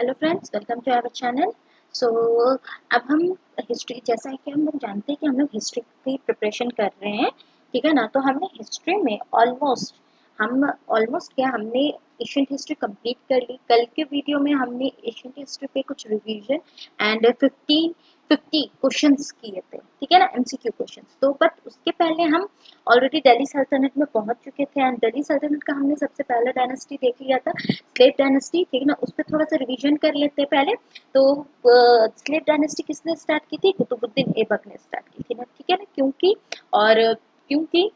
Hello friends, welcome to our channel. So अब हम history, जैसा है कि हम लोग जानते हैं कि हम लोग हिस्ट्री की प्रिपरेशन कर रहे हैं, ठीक है ना। तो हमने हिस्ट्री में ऑलमोस्ट क्या हमने एशियन हिस्ट्री कंप्लीट कर ली। कल के वीडियो में हमने एशियन हिस्ट्री पे कुछ रिवीजन एंड 50 क्वेश्चंस किए थे, ठीक है ना, एमसीक्यू क्वेश्चंस। तो बट उसके पहले हम ऑलरेडी दिल्ली सल्तनत में पहुंच चुके थे एंड दिल्ली सल्तनत का हमने सबसे पहला डायनेस्टी देख लिया था, स्लेव डायनेस्टी, ठीक है ना। उस पर थोड़ा सा रिवीजन कर लेते हैं पहले। तो स्लेव डायनेस्टी किसने स्टार्ट की थी? कुतुबुद्दीन ऐबक ने स्टार्ट की थी ना, ठीक है ना। क्योंकि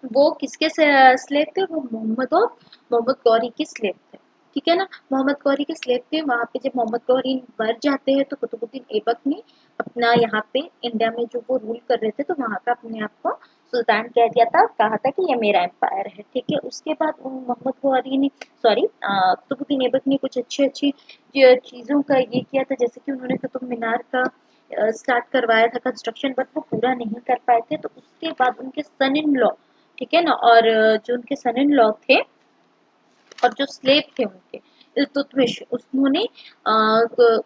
वो किसके स्लेव थे? वो मोहम्मद गौरी के स्लेव थे, ठीक है ना। मोहम्मद गौरी के स्लेव थे। वहां पे जब मोहम्मद गौरी मर जाते हैं तो कुतुबुद्दीन ऐबक ने अपना यहाँ पे इंडिया में जो वो रूल कर रहे थे, तो वहां का अपने आप को सुल्तान कह दिया था, कहा था कि ये मेरा एम्पायर है, ठीक है। उसके बाद मोहम्मद गौरी ने, सॉरी, कुतुबुद्दीन ऐबक ने कुछ अच्छी अच्छी चीजों का ये किया था, जैसे कि उन्होंने कुतुब मीनार का स्टार्ट करवाया था कंस्ट्रक्शन, बट वो पूरा नहीं कर पाए थे। तो उसके बाद उनके सन इन लॉ, ठीक है ना, और जो उनके सन इन लॉ थे और जो स्लेव थे उनके, इल्तुतमिश, उन्होंने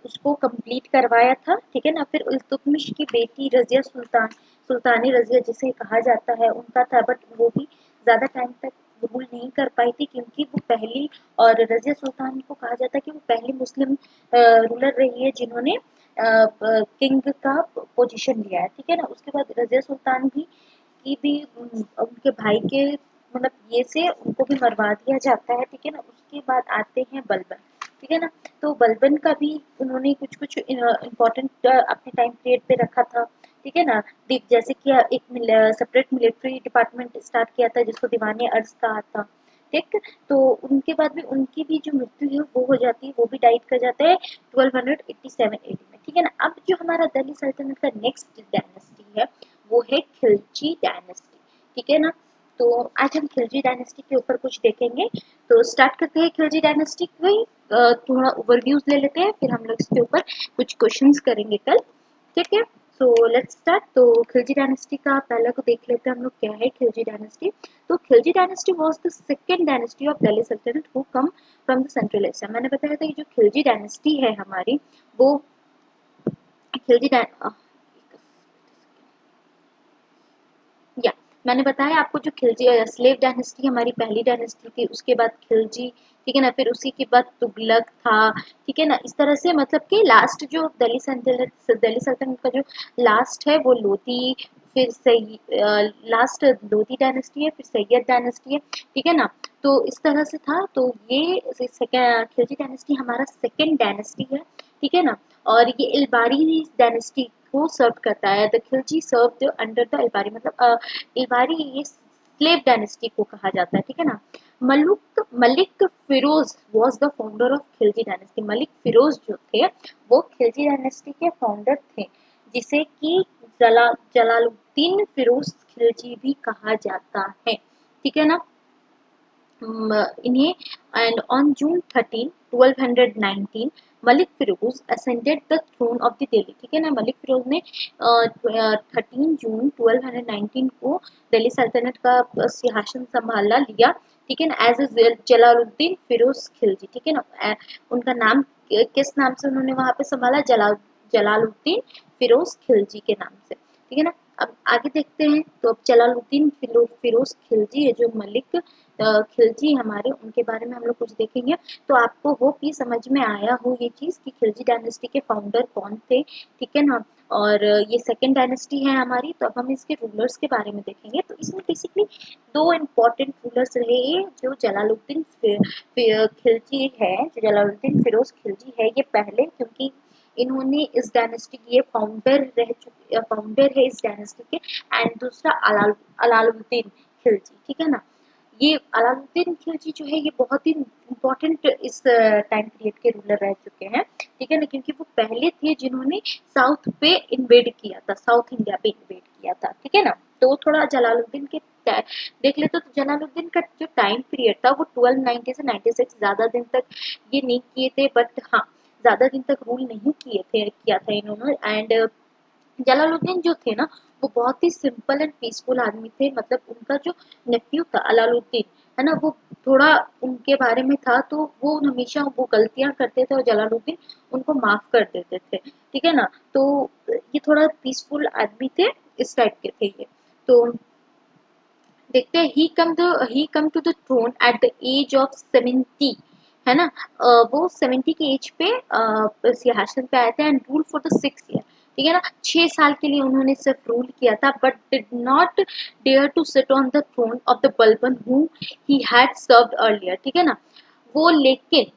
उसको कंप्लीट करवाया था, ठीक है ना। फिर इल्तुतमिश की बेटी रजिया सुल्तानी रजिया जिसे कहा जाता है, उनका था, बट वो भी ज्यादा टाइम तक रूल नहीं कर पाई थी, क्योंकि वो पहली, और रजिया सुल्तान को कहा जाता है कि वो पहली मुस्लिम रूलर रही है जिन्होंने किंग का पोजीशन लिया है, ठीक है ना। उसके बाद रजिया सुल्तान भी उनके भाई के मतलब ये से उनको भी मरवा दिया जाता है, ठीक है ना। उसके बाद आते हैं बलबन, ठीक है ना। तो बलबन का भी उन्होंने कुछ कुछ इम्पोर्टेंट अपने टाइम पीरियड पे रखा था, ठीक है ना। जैसे कि एक सेपरेट मिलिट्री डिपार्टमेंट स्टार्ट किया था जिसको दीवाने अर्ज कहा था, ठीक। तो उनके बाद भी उनकी भी जो मृत्यु है वो हो जाती है, वो भी डाइट कर जाता है 1287 AD में, ठीक है ना। अब जो हमारा दिल्ली सल्तनत का नेक्स्ट डायनेस्टी है वो है खिलजी डायनेस्टी, ठीक है ना। तो आज हम खिलजी डायनेस्टी के ऊपर कुछ देखेंगे। तो स्टार्ट करते हैं खिलजी डायनेस्टी की। थोड़ा ओवरव्यूज ले लेते हैं, फिर हम लोग इसके ऊपर कुछ क्वेश्चंस करेंगे कल, ठीक है। So let's start. तो खिलजी डायनेस्टी का पहले को देख लेते हैं हम लोग, क्या है खिलजी डायनेस्टी। तो Khilji dynasty was the second dynasty of Delhi Sultanate who came from the central Asia. मैंने बताया था कि जो खिलजी डायनेस्टी है हमारी, वो खिलजी या मैंने बताया आपको, जो खिलजी स्लेव डायनेस्टी हमारी पहली डायनेस्टी थी, उसके बाद खिलजी, ठीक है ना। फिर उसी के बाद तुगलक था, ठीक है ना। इस तरह से मतलब कि लास्ट जो दिल्ली सल्तनत का जो लास्ट है वो लोधी, फिर सही लास्ट लोधी डायनेस्टी है, फिर सैयद डायनेस्टी है, ठीक है ना। तो इस तरह से था। तो ये खिलजी डायनेस्टी हमारा सेकेंड डायनेस्टी है, ठीक है ना। और ये इलबारी डायनेस्टी को सर्व करता है। The Khilji serve under the Ilbari, मतलब इलबारी ये स्लेव डायनेस्टी को कहा जाता है, ठीक है ना। Malik Firoz was the founder of Khilji dynasty. Malik Firoz जो थे वो खिलजी डायनेस्टी के फाउंडर थे, जिसे कि जलालुद्दीन फिरोज खिलजी भी कहा जाता है, ठीक है ना। इन्हें and on June 13 1219 Malik Firoz ascended the throne of the Delhi, ठीक है ना। मलिक फिरोज ने 13 जून 1219 को दिल्ली सल्तनत का सिंहासन संभाला लिया, ठीक है ना, एज ए जलालुद्दीन फिरोज खिलजी, ठीक है ना। उनका नाम किस नाम से उन्होंने वहां पे संभाला? जलालुद्दीन फिरोज खिलजी के नाम से, ठीक है ना। अब आगे देखते हैं। तो अब जलालुद्दीन फिरोज खिलजी है, जो मलिक खिलजी हमारे, उनके बारे में हम लोग कुछ देखेंगे। तो आपको होप ये समझ में आया हो ये चीज कि खिलजी डायनेस्टी के फाउंडर कौन थे, ठीक है ना। और ये सेकेंड डायनेस्टी है हमारी। तो अब हम इसके रूलर्स के बारे में देखेंगे। तो इसमें बेसिकली दो इम्पोर्टेंट रूलर्स रहे, जो खिलजी है, जो जलालुद्दीन फिरोज खिलजी है, ये पहले, क्योंकि इन्होंने इस डायनेस्टी के, ये फाउंडर है इस डायनेस्टी के। एंड दूसरा अलाउद्दीन खिलजी, ठीक है ना। ये अलाउद्दीन खिलजी जो है ये बहुत ही इम्पोर्टेंट इस टाइम पीरियड के रूलर रह चुके हैं, ठीक है ना, क्योंकि वो पहले थे जिन्होंने साउथ पे इन्वेड किया था, साउथ इंडिया पे इन्वेड किया था, ठीक है ना। तो थोड़ा जलालुद्दीन के देख लेते, तो जलालुद्दीन का जो टाइम पीरियड था वो 1290 से 96, ज्यादा दिन तक ये नहीं किए थे, बट हाँ, ज्यादा दिन तक रूल नहीं किया था इन्होंने। एंड जलालुद्दीन जो थे ना, वो बहुत ही सिंपल एंड पीसफुल आदमी थे। मतलब उनका जो नेफ्यू था अलाउद्दीन, है ना, वो थोड़ा उनके बारे में था, तो वो हमेशा वो गलतियां करते थे और जलालुद्दीन उनको माफ कर देते थे, ठीक है ना। तो ये थोड़ा पीसफुल आदमी थे, इस टाइप के थे ये। तो देखते हैं, he came to the throne at the age of 70, है ना। वो 70 के एज पे सिंहासन पे आए थे and rule for the 6 year, ठीक है ना। 6 साल के लिए उन्होंने सिर्फ रूल किया था, but did not dare to sit on the throne of the Balban who he had served earlier, ठीक है ना। वो लेकिन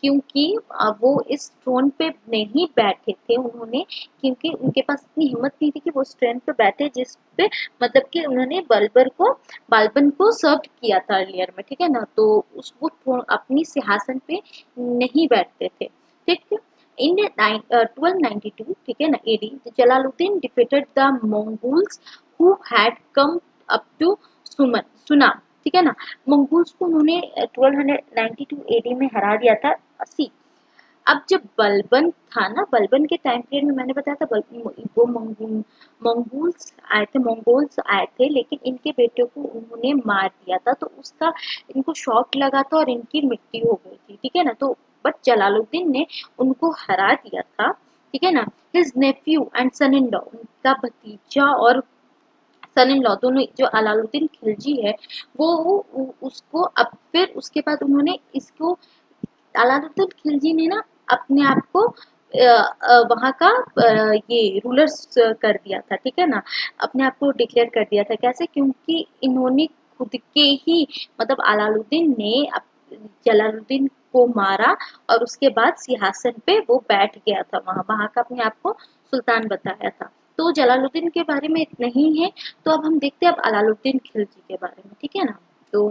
क्योंकि वो इस थ्रोन पे नहीं बैठे थे उन्होंने, क्योंकि उनके पास इतनी हिम्मत नहीं थी कि वो उस ट्रेन पे बैठे जिस पे मतलब कि उन्होंने बालबन को सर्व किया था अर्लियर में, ठीक है ना। तो उस वो अपनी सिंहासन पे नहीं बैठते थे, ठीक है। इन 1292, ठीक है ना, AD, Jalaluddin defeated the Mongols who had come up to Sunam, ठीक है ना। मंगोल्स को उन्होंने 1292 एडी में हरा दिया था, 80। अब जब बलबन था ना, बलबन के टाइम पीरियड में मैंने बताया था वो मंगोल्स आए थे, लेकिन इनके बेटे को उन्होंने मार दिया था, तो उसका इनको शॉक लगा था और इनकी मृत्यु हो गई थी, ठीक है ना। तो बट जलालुद्दीन ने उनको हरा दिया था, ठीक है ना। His nephew and son in law, उनका भतीजा और सन इन लॉ दोनों, जो अलाउद्दीन खिलजी है, वो उसको अब फिर उसके बाद उन्होंने इसको, अलाउद्दीन खिलजी ने ना अपने आप को वहाँ का ये रूलर्स कर दिया था, ठीक है ना। अपने आप को डिक्लेयर कर दिया था, कैसे, क्योंकि इन्होंने खुद के ही मतलब अलाउद्दीन ने जलालुद्दीन को मारा और उसके बाद सिंहासन पे वो बैठ गया था, वहाँ वहाँ का अपने आप को सुल्तान बताया था। तो जलालुद्दीन के बारे में इतना ही है। तो अब हम देखते हैं अब अलाउद्दीन खिलजी के बारे में, ठीक है ना। तो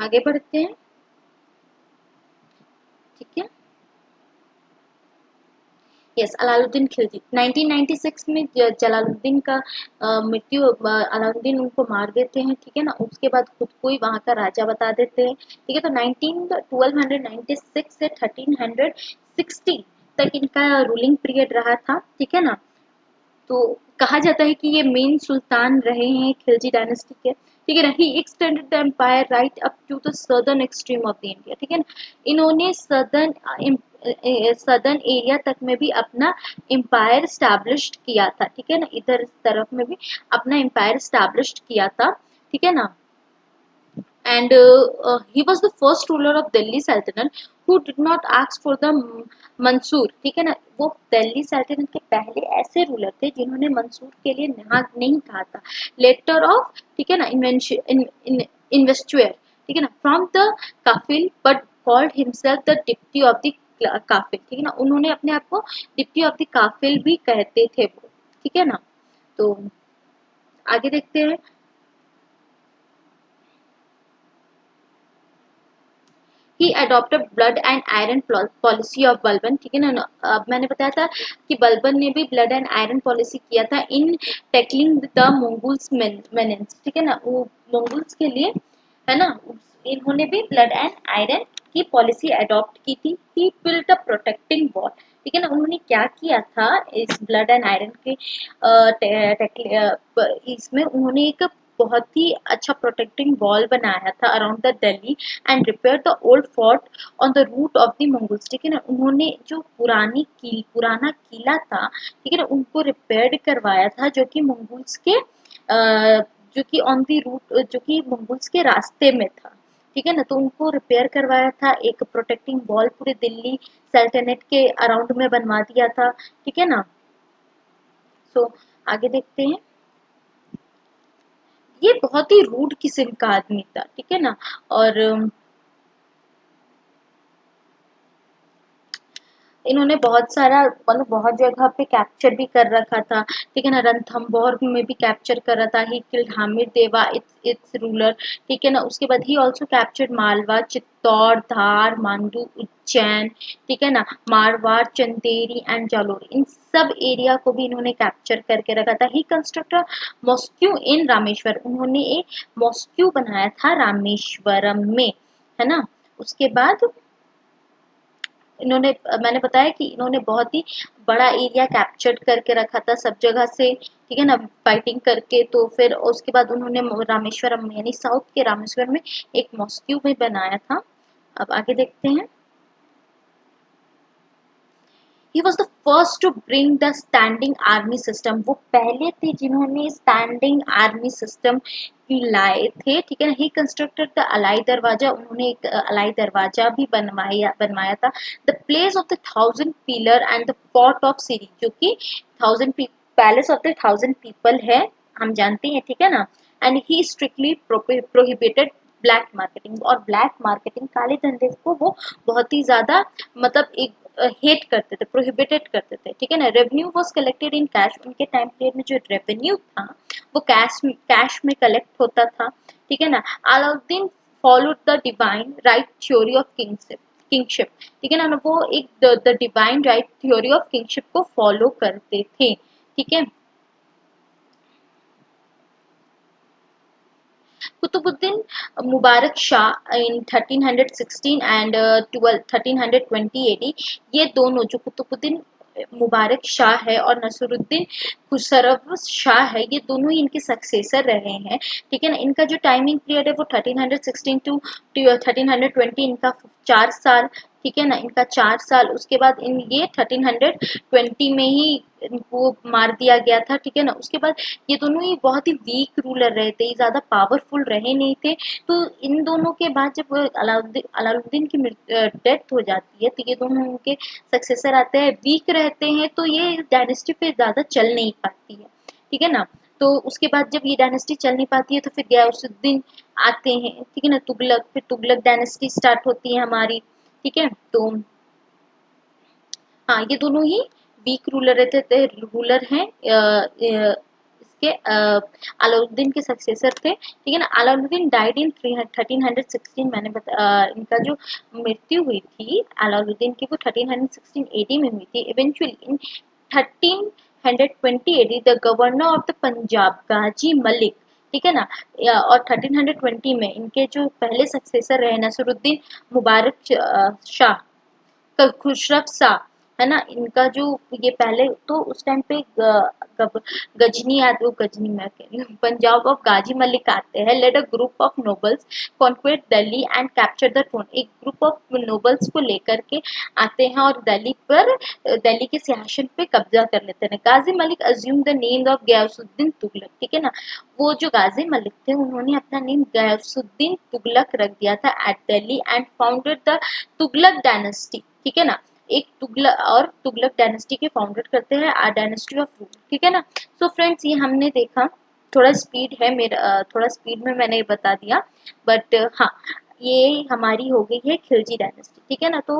आगे बढ़ते हैं, ठीक है। यस, अलाउद्दीन खिलजी 1996 में जलालुद्दीन का मृत्यु, अलाउद्दीन उनको मार देते हैं, ठीक है ना। उसके बाद खुद को ही वहाँ का राजा बता देते हैं, ठीक है। तो 1296 से 1360 तक इनका रूलिंग पीरियड रहा था, ठीक है ना। तो कहा जाता है कि ये मेन सुल्तान रहे हैं खिलजी डायनेस्टी के, ठीक है ना। He extended the empire right up to the southern extreme of the India, ठीक है ना। इन्होंने सदर्न एरिया तक में भी अपना एम्पायर स्टैब्लिश किया था, ठीक है ना। इधर इस तरफ में भी अपना एम्पायर स्टैब्लिश किया था, ठीक है ना। and he was the first ruler of Delhi Sultanate who did not ask for the Mansoor, ठीक है ना। वो दिल्ली सल्तनत के पहले ऐसे रूलर थे जिन्होंने मंसूर के लिए नहीं कहा था, लेटर ऑफ, ठीक है ना, इन्वेस्टुअर, ठीक है ना, from the Kafeel, but called himself the deputy of the Kafeel, ठीक है ना। उन्होंने अपने आप को डिप्टी ऑफ द काफिल भी कहते थे वो, ठीक है ना। तो आगे देखते हैं। He adopted blood and iron policy of Balban, ठीक है ना। अब मैंने बताया था कि बलबन ने भी ब्लड एंड आयरन पॉलिसी किया था इन टैकलिंग द मंगोल्स मेनेंस, ठीक है ना। वो मंगोल्स के लिए, है ना, इन्होंने भी ब्लड एंड आयरन की पॉलिसी अडॉप्ट की थी। ही बिल्ट अ प्रोटेक्टिंग वॉल, ठीक है ना। उन्होंने क्या किया था इस ब्लड एंड आयरन के इसमें उन्होंने एक बहुत ही अच्छा प्रोटेक्टिंग वॉल बनाया था around the Delhi and repair the old fort on the route of the Mongols, ठीक है ना। उन्होंने जो पुराना किला था, ठीक है ना, उनको रिपेयर करवाया था, जो कि मंगोल्स के जो कि ऑन द रूट, जो कि मंगोल्स के रास्ते में था, ठीक है ना। तो उनको रिपेयर करवाया था, एक प्रोटेक्टिंग वॉल पूरे दिल्ली सल्तनत के अराउंड में बनवा दिया था, ठीक है ना। सो आगे देखते हैं। ये बहुत ही रूड किस्म का आदमी था, ठीक है ना। और इन्होंने बहुत सारा मतलब बहुत जगह पे कैप्चर भी कर रखा था, ठीक है ना। रणथंभौर में भी कैप्चर कर रहा था। ही किल्ड हामिद देवा, इट्स रूलर, ठीक है ना। उसके बाद he also captured Malwa, Chittor, Dhar, Mandu, Ujjain, ठीक है ना, मारवाड़, चंदेरी एंड जालोर, इन सब एरिया को भी इन्होंने कैप्चर करके रखा था। He construct mosque in Rameshwar, उन्होंने एक मॉस्क्यू बनाया था रामेश्वरम में, है ना। उसके बाद इन्होंने मैंने बताया कि इन्होंने बहुत ही बड़ा एरिया कैप्चर करके रखा था सब जगह से, ठीक है ना, फाइटिंग करके। तो फिर उसके बाद उन्होंने रामेश्वरम यानी साउथ के रामेश्वरम में एक मॉस्क्यू में बनाया था। अब आगे देखते हैं। He was the first to bring the standing army system। वो पहले थे जिन्होंने standing army system लाए थे, ठीक है ना। He constructed the अलाई दरवाजा, उन्होंने एक अलाई दरवाजा भी बनवाया था। The place of the thousand pillar and the fort of Siri, जो कि palace of the thousand people है, हम जानते हैं, ठीक है ना। And he strictly prohibited black marketing, और ब्लैक मार्केटिंग, काले धंधे को वो बहुत ही ज्यादा मतलब एक हेट करते थे, प्रोहिबिटेड करते थे, ठीक है ना। Revenue was collected in cash, उनके टाइम पीरियड में जो रेवेन्यू था वो कैश में कलेक्ट होता था, ठीक है ना। Alauddin followed the divine right theory of kingship, ठीक है ना। वो एक the divine right theory of kingship को फॉलो करते थे, ठीक है। कुतुबुद्दीन मुबारक शाह इन 1316 एंड 1320 एडी, ये दोनों जो कुतुबुद्दीन मुबारक शाह है और नसरुद्दीन खुसरव शाह है, ये दोनों ही इनके सक्सेसर रहे हैं, ठीक है ना। इनका जो टाइमिंग पीरियड है वो 1316 टू 1320, इनका 4 साल, ठीक है ना, इनका 4 साल। उसके बाद इन ये 1320 में ही इनको मार दिया गया था, ठीक है ना। उसके बाद ये दोनों ही बहुत ही वीक रूलर रहे थे, ज्यादा पावरफुल रहे नहीं थे। तो इन दोनों के बाद जब अलाउद्दीन की डेथ हो जाती है, तो ये दोनों उनके सक्सेसर आते हैं, वीक रहते हैं, तो ये डायनेस्टी पे ज्यादा चल नहीं पाती है, ठीक है ना। तो उसके बाद जब ये डायनेस्टी चल नहीं पाती है तो फिर गयासुद्दीन आते हैं, ठीक है ना, तुगलक, फिर तुगलक डायनेस्टी स्टार्ट होती है हमारी, ठीक है। तो हाँ, ये दोनों ही वीक रूलर रहते थे, रूलर हैं इसके अलाउद्दीन के सक्सेसर थे, ठीक है ना। अलाउद्दीन डाइड इन 1316, मैंने इनका जो मृत्यु हुई थी अलाउद्दीन की वो 1316 एडी में हुई थी। Eventually in 1320 AD the governor of the Punjab Ghazi Malik, ठीक है ना, और 1320 में इनके जो पहले सक्सेसर रहे नसरुद्दीन मुबारक शाह, खुशरफ शाह, है ना, इनका जो ये पहले तो उस टाइम पे गजनी आते, वो गजनी मैं कह रही हूँ, पंजाब ऑफ गाजी मलिक आते हैं, led a group of nobles conquered Delhi and capture the throne. एक ग्रुप ऑफ नोबल्स को लेकर के आते हैं और दिल्ली के सिंहासन पे कब्जा कर लेते हैं। Ghazi Malik assumed the name of Ghiyasuddin Tughlaq, ठीक है ना। वो जो गाजी मलिक थे उन्होंने अपना नेम गयासुद्दीन तुगलक रख दिया था at Delhi and founded the Tughlaq dynasty, ठीक है ना। एक तुगलक डायनेस्टी के फाउंडेड करते हैं डायनेस्टी ऑफ रूल, ठीक है ना। सो फ्रेंड्स, ये हमने देखा, थोड़ा स्पीड है मेरा, थोड़ा स्पीड में मैंने बता दिया, बट हाँ, ये हमारी हो गई है खिलजी डायनेस्टी, ठीक है ना। तो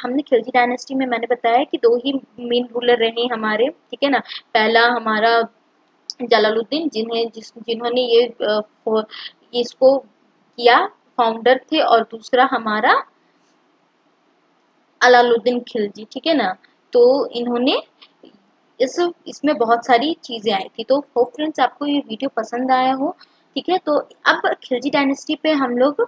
हमने खिलजी डायनेस्टी में मैंने बताया कि दो ही मेन रूलर रहे हमारे, ठीक है ना। पहला हमारा जलालुद्दीन, जिन्होंने ये इसको किया, फाउंडर थे, और दूसरा हमारा अलाउद्दीन खिलजी, ठीक है ना। तो इन्होंने इस इसमें बहुत सारी चीजें आई थी। तो होप फ्रेंड्स आपको ये वीडियो पसंद आया हो, ठीक है। तो अब खिलजी डायनेस्टी पे हम लोग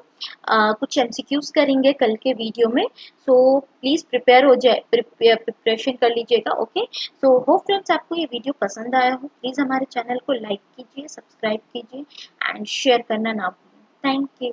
कुछ एमसीक्यूज करेंगे कल के वीडियो में। सो प्लीज प्रिपेयर हो जाए, प्रिपरेशन कर लीजिएगा, ओके। सो होप फ्रेंड्स आपको ये वीडियो पसंद आया हो, प्लीज हमारे चैनल को लाइक कीजिए, सब्सक्राइब कीजिए एंड शेयर करना ना भूलें। Thank you.